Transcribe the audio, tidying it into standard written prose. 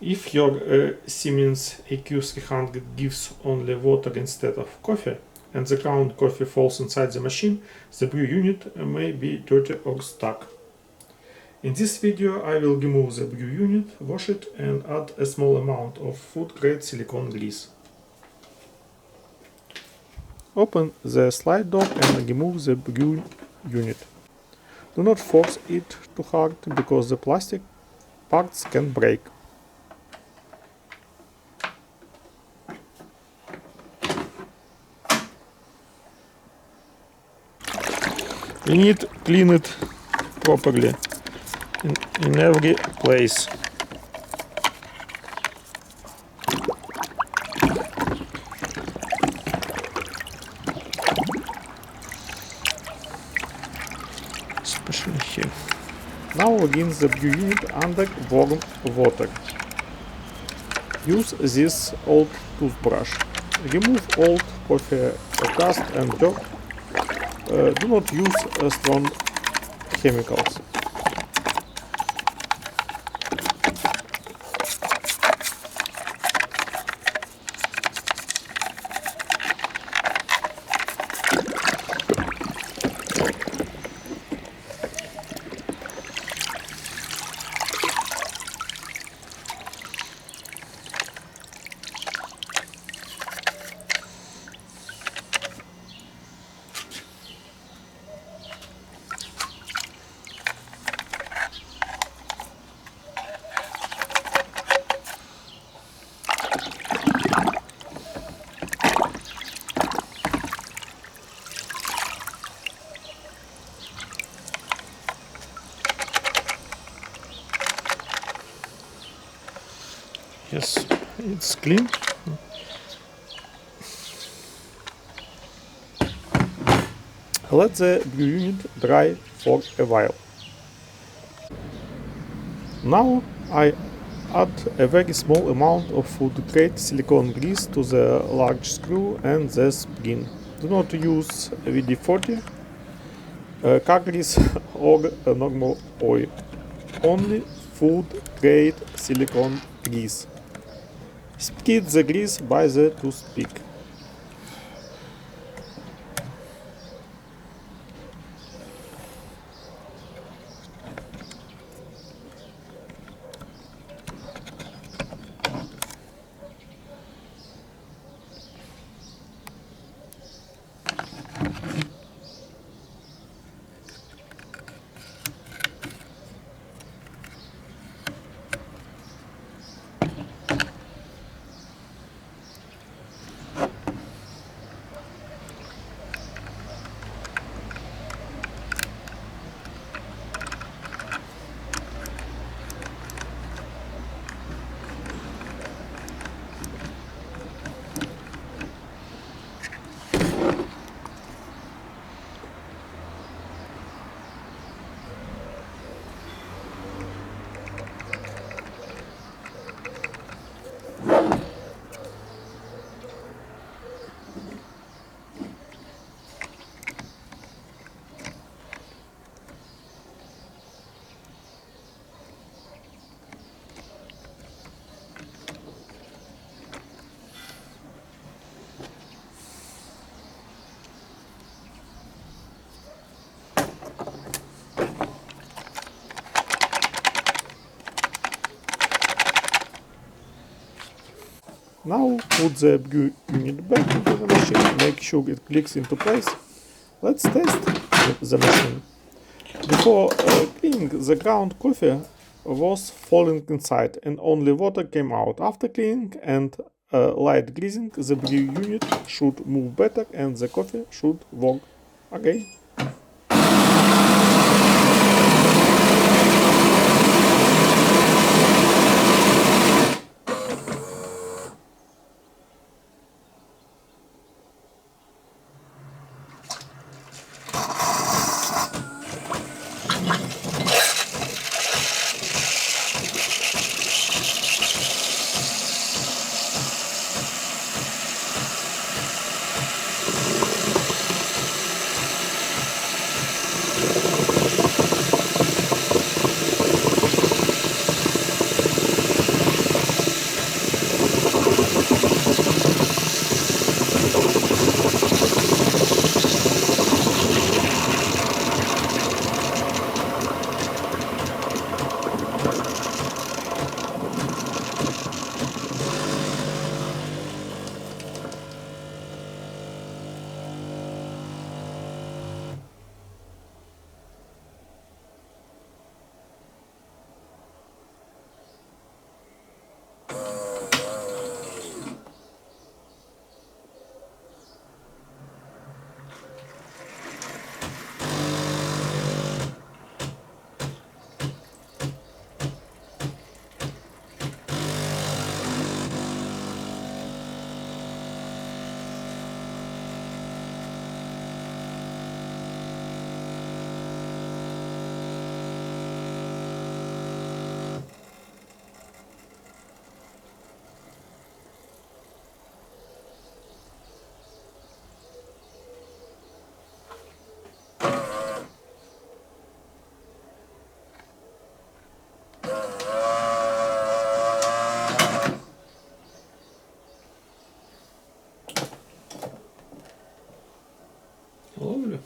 If your Siemens EQ.300 gives only water instead of coffee, and the ground coffee falls inside the machine, the brew unit may be dirty or stuck. In this video I will remove the brew unit, wash it and add a small amount of food-grade silicone grease. Open the slide door and remove the brew unit. Do not force it too hard because the plastic parts can break. We need to clean it properly in every place. Especially here. Now rinse the brew unit under warm water. Use this old toothbrush. Remove old coffee dust and dirt. Do not use strong chemicals. Yes, it's clean. Let the brew unit dry for a while. Now I add a very small amount of food-grade silicone grease to the large screw and the spring. Do not use WD-40, car grease or normal oil. Only food-grade silicone grease. Spread the grease by the toothpick. Now put the brew unit back into the machine, make sure it clicks into place. Let's test the machine. Before cleaning, the ground coffee was falling inside and only water came out. After cleaning and light greasing, the brew unit should move better and the coffee should work again. Ловлю.